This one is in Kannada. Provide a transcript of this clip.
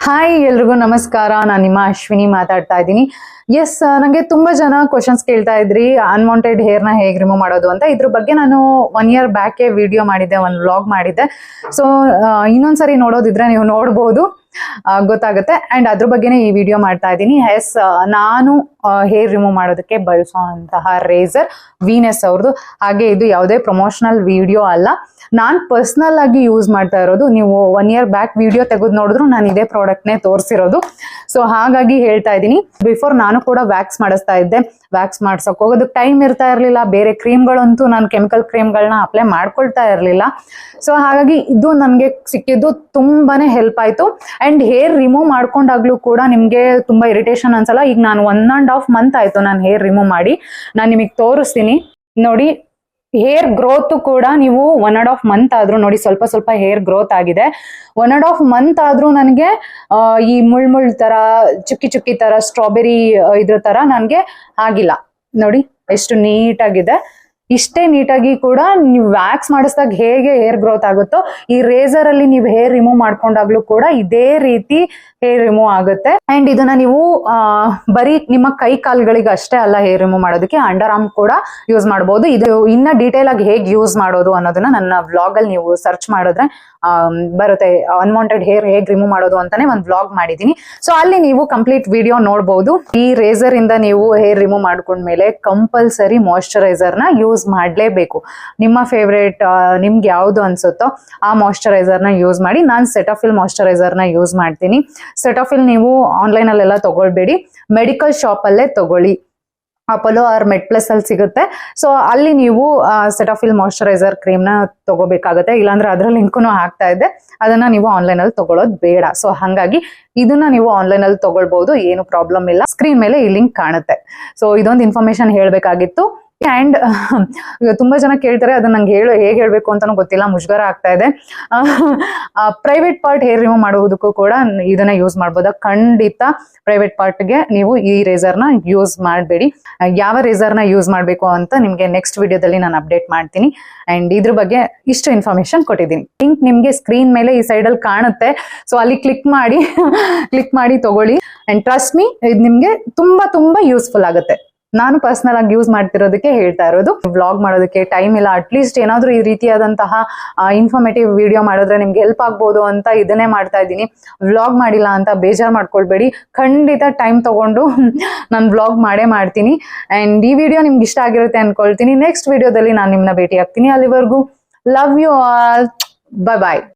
ಹಾಯ್ ಎಲ್ರಿಗೂ ನಮಸ್ಕಾರ. ನಾನು ನಿಮ್ಮ ಅಶ್ವಿನಿ ಮಾತಾಡ್ತಾ ಇದ್ದೀನಿ. ಎಸ್, ನನಗೆ ತುಂಬಾ ಜನ ಕ್ವಶನ್ಸ್ ಕೇಳ್ತಾ ಇದ್ರಿ ಅನ್ವಾಂಟೆಡ್ ಹೇರ್ನ ಹೇಗೆ ರಿಮೂವ್ ಮಾಡೋದು ಅಂತ. ಇದ್ರ ಬಗ್ಗೆ ನಾನು 1 year ಬ್ಯಾಕೆ ವಿಡಿಯೋ ಮಾಡಿದ್ದೆ, ಒಂದು ವ್ಲಾಗ್ ಮಾಡಿದ್ದೆ. ಸೊ ಇನ್ನೊಂದ್ಸರಿ ನೋಡೋದಿದ್ರೆ ನೀವು ನೋಡ್ಬೋದು, ಗೊತ್ತಾಗುತ್ತೆ. ಅಂಡ್ ಅದ್ರ ಬಗ್ಗೆನೇ ಈ ವಿಡಿಯೋ ಮಾಡ್ತಾ ಇದ್ದೀನಿ. ಎಸ್, ನಾನು ಹೇರ್ ರಿಮೂವ್ ಮಾಡೋದಕ್ಕೆ ಬಳಸುವಂತಹ ರೇಸರ್ ವೀನಸ್ ಅವ್ರದ್ದು. ಹಾಗೆ ಇದು ಯಾವುದೇ ಪ್ರಮೋಷನಲ್ ವಿಡಿಯೋ ಅಲ್ಲ, ನಾನು ಪರ್ಸನಲ್ ಆಗಿ ಯೂಸ್ ಮಾಡ್ತಾ ಇರೋದು. ನೀವು 1 year ಬ್ಯಾಕ್ ವಿಡಿಯೋ ತೆಗೆದು ನೋಡಿದ್ರು ನಾನು ಇದೇ ಪ್ರಾಡಕ್ಟ್ನೇ ತೋರಿಸಿರೋದು. ಸೊ ಹಾಗಾಗಿ ಹೇಳ್ತಾ ಇದ್ದೀನಿ. ಬಿಫೋರ್ ನಾನು ಕೂಡ ವ್ಯಾಕ್ಸ್ ಮಾಡಿಸ್ತಾ ಇದ್ದೆ. ವ್ಯಾಕ್ಸ್ ಮಾಡ್ಸಕ್ ಹೋಗೋದಕ್ಕೆ ಟೈಮ್ ಇರ್ತಾ ಇರಲಿಲ್ಲ. ಬೇರೆ ಕ್ರೀಮ್ಗಳಂತೂ ನಾನು ಕೆಮಿಕಲ್ ಕ್ರೀಮ್ಗಳನ್ನ ಅಪ್ಲೈ ಮಾಡ್ಕೊಳ್ತಾ ಇರಲಿಲ್ಲ. ಸೊ ಹಾಗಾಗಿ ಇದು ನನಗೆ ಸಿಕ್ಕಿದ್ದು ತುಂಬಾನೇ ಹೆಲ್ಪ್ ಆಯ್ತು. ಅಂಡ್ ಹೇರ್ ರಿಮೂವ್ ಮಾಡ್ಕೊಂಡಾಗ್ಲೂ ಕೂಡ ನಿಮ್ಗೆ ತುಂಬಾ ಇರಿಟೇಷನ್ ಅನ್ಸಲ್ಲ. ಈಗ ನಾನು 1.5 month ಆಯ್ತು ನಾನು ಹೇರ್ ರಿಮೂವ್ ಮಾಡಿ. ನಾನು ನಿಮಗೆ ತೋರಿಸ್ತೀನಿ ನೋಡಿ. ಹೇರ್ ಗ್ರೋತ್ ಕೂಡ ನೀವು 1.5 month ಆದ್ರೂ ನೋಡಿ, ಸ್ವಲ್ಪ ಸ್ವಲ್ಪ ಹೇರ್ ಗ್ರೋತ್ ಆಗಿದೆ. 1.5 month ಆದ್ರೂ ನನಗೆ ಈ ಮುಳ್ ತರ, ಚುಕ್ಕಿ ತರ, ಸ್ಟ್ರಾಬೆರಿ ಇದ್ರ ತರ ನನ್ಗೆ ಆಗಿಲ್ಲ. ನೋಡಿ ಎಷ್ಟು ನೀಟಾಗಿದೆ. ಇಷ್ಟೇ ನೀಟಾಗಿ ಕೂಡ ನೀವು ವ್ಯಾಕ್ಸ್ ಮಾಡಿಸಿದಾಗ ಹೇಗೆ ಹೇರ್ ಗ್ರೋತ್ ಆಗುತ್ತೋ, ಈ ರೇಸರ್ ಅಲ್ಲಿ ನೀವು ಹೇರ್ ರಿಮೂವ್ ಮಾಡ್ಕೊಂಡಾಗ್ಲೂ ಕೂಡ ಇದೇ ರೀತಿ ಹೇರ್ ರಿಮೂವ್ ಆಗುತ್ತೆ. ಅಂಡ್ ಇದನ್ನ ನೀವು ಬರೀ ನಿಮ್ಮ ಕೈ ಕಾಲ್ಗಳಿಗೆ ಅಷ್ಟೇ ಅಲ್ಲ ಹೇರ್ ರಿಮೂವ್ ಮಾಡೋದಕ್ಕೆ, ಅಂಡರ್ ಆರ್ಮ್ ಕೂಡ ಯೂಸ್ ಮಾಡಬಹುದು. ಇದು ಇನ್ನ ಡೀಟೇಲ್ ಆಗಿ ಹೇಗೆ ಯೂಸ್ ಮಾಡೋದು ಅನ್ನೋದನ್ನ ನನ್ನ ವ್ಲಾಗ್ ಅಲ್ಲಿ ನೀವು ಸರ್ಚ್ ಮಾಡಿದ್ರೆ ಬರುತ್ತೆ. ಅನ್ವಾಂಟೆಡ್ ಹೇರ್ ಹೇಗೆ ರಿಮೂವ್ ಮಾಡೋದು ಅಂತಾನೆ ಒಂದು ವ್ಲಾಗ್ ಮಾಡಿದೀನಿ. ಸೊ ಅಲ್ಲಿ ನೀವು ಕಂಪ್ಲೀಟ್ ವಿಡಿಯೋ ನೋಡಬಹುದು. ಈ ರೇಸರ್ ಇಂದ ನೀವು ಹೇರ್ ರಿಮೂವ್ ಮಾಡ್ಕೊಂಡ್ಮೇಲೆ ಕಂಪಲ್ಸರಿ ಮಾಯಿಶ್ಚರೈಸರ್ ನ ಯೂಸ್ ಮಾಡ್ಲೇಬೇಕು. ನಿಮ್ಮ ಫೇವ್ರೇಟ್ ನಿಮ್ಗೆ ಯಾವ್ದು ಅನ್ಸುತ್ತೋ ಆ ಮಾಯಿಶ್ಚರೈಸರ್ ನ ಯೂಸ್ ಮಾಡಿ. ನಾನು ಸೆಟಫಿಲ್ ಮಾಯಿಶ್ಚರೈಸರ್ ನ ಯೂಸ್ ಮಾಡ್ತೀನಿ. ಸೆಟಫಿಲ್ ನೀವು ಆನ್ಲೈನ್ ಅಲ್ಲೆಲ್ಲ ತಗೊಳ್ಬೇಡಿ, ಮೆಡಿಕಲ್ ಶಾಪ್ ಅಲ್ಲೇ ತಗೊಳ್ಳಿ. ಅಪೋಲೋ ಆರ್ ಮೆಡ್ ಪ್ಲಸ್ ಅಲ್ಲಿ ಸಿಗುತ್ತೆ. ಸೊ ಅಲ್ಲಿ ನೀವು ಸೆಟಫಿಲ್ ಮಾಯಿಶ್ಚರೈಸರ್ ಕ್ರೀಮ್ ನ ತಗೋಬೇಕಾಗುತ್ತೆ. ಇಲ್ಲಾಂದ್ರೆ ಅದ್ರ ಲಿಂಕ್ನು ಹಾಕ್ತಾ ಇದ್ದೆ, ಅದನ್ನ ನೀವು ಆನ್ಲೈನ್ ಅಲ್ಲಿ ತಗೊಳ್ಳೋದು ಬೇಡ. ಸೊ ಹಾಗಾಗಿ ಇದನ್ನ ನೀವು ಆನ್ಲೈನ್ ಅಲ್ಲಿ ತಗೊಳ್ಬಹುದು, ಏನು ಪ್ರಾಬ್ಲಮ್ ಇಲ್ಲ. ಸ್ಕ್ರೀನ್ ಮೇಲೆ ಈ ಲಿಂಕ್ ಕಾಣುತ್ತೆ. ಸೊ ಇದೊಂದು ಇನ್ಫಾರ್ಮೇಶನ್ ಹೇಳ್ಬೇಕಾಗಿತ್ತು. ಅಂಡ್ ತುಂಬಾ ಜನ ಕೇಳ್ತಾರೆ, ಅದನ್ನ ನಂಗೆ ಹೇಗೆ ಹೇಳ್ಬೇಕು ಅಂತಾನು ಗೊತ್ತಿಲ್ಲ, ಮುಜುಗರ ಆಗ್ತಾ ಇದೆ. ಪ್ರೈವೇಟ್ ಪಾರ್ಟ್ ಹೇರ್ ರಿಮೂವ್ ಮಾಡುವುದಕ್ಕೂ ಕೂಡ ಇದನ್ನ ಯೂಸ್ ಮಾಡ್ಬೋದಾ? ಖಂಡಿತ ಪ್ರೈವೇಟ್ ಪಾರ್ಟ್ಗೆ ನೀವು ಈ ರೇಸರ್ನ ಯೂಸ್ ಮಾಡಬೇಡಿ. ಯಾವ ರೇಸರ್ನ ಯೂಸ್ ಮಾಡಬೇಕು ಅಂತ ನಿಮ್ಗೆ ನೆಕ್ಸ್ಟ್ ವಿಡಿಯೋದಲ್ಲಿ ನಾನು ಅಪ್ಡೇಟ್ ಮಾಡ್ತೀನಿ. ಅಂಡ್ ಇದ್ರ ಬಗ್ಗೆ ಇಷ್ಟು ಇನ್ಫಾರ್ಮೇಶನ್ ಕೊಟ್ಟಿದ್ದೀನಿ. ಲಿಂಕ್ ನಿಮ್ಗೆ ಸ್ಕ್ರೀನ್ ಮೇಲೆ ಈ ಸೈಡ್ ಅಲ್ಲಿ ಕಾಣುತ್ತೆ. ಸೊ ಅಲ್ಲಿ ಕ್ಲಿಕ್ ಮಾಡಿ ತಗೊಳ್ಳಿ. ಅಂಡ್ ಟ್ರಸ್ಟ್ ಮೀ, ಇದು ನಿಮ್ಗೆ ತುಂಬಾ ಯೂಸ್ಫುಲ್ ಆಗುತ್ತೆ. ನಾನು ಪರ್ಸನಲ್ ಆಗಿ ಯೂಸ್ ಮಾಡ್ತಿರೋದಕ್ಕೆ ಹೇಳ್ತಾ ಇರೋದು. ವ್ಲಾಗ್ ಮಾಡೋದಕ್ಕೆ ಟೈಮ್ ಇಲ್ಲ, ಅಟ್ಲೀಸ್ಟ್ ಏನಾದ್ರೂ ಈ ರೀತಿಯಾದಂತಹ ಇನ್ಫಾರ್ಮೇಟಿವ್ ವಿಡಿಯೋ ಮಾಡಿದ್ರೆ ನಿಮ್ಗೆ ಹೆಲ್ಪ್ ಆಗ್ಬೋದು ಅಂತ ಇದನ್ನೇ ಮಾಡ್ತಾ ಇದ್ದೀನಿ. ವ್ಲಾಗ್ ಮಾಡಿಲ್ಲ ಅಂತ ಬೇಜಾರು ಮಾಡ್ಕೊಳ್ಬೇಡಿ, ಖಂಡಿತ ಟೈಮ್ ತಗೊಂಡು ನಾನು ವ್ಲಾಗ್ ಮಾಡೇ ಮಾಡ್ತೀನಿ. ಅಂಡ್ ಈ ವಿಡಿಯೋ ನಿಮ್ಗೆ ಇಷ್ಟ ಆಗಿರುತ್ತೆ ಅನ್ಕೊಳ್ತೀನಿ. ನೆಕ್ಸ್ಟ್ ವಿಡಿಯೋದಲ್ಲಿ ನಾನು ನಿಮ್ಮನ್ನ ಭೇಟಿ ಆಗ್ತೀನಿ. ಅಲ್ಲಿವರೆಗೂ ಲವ್ ಯು ಆಲ್, ಬಾಯ್.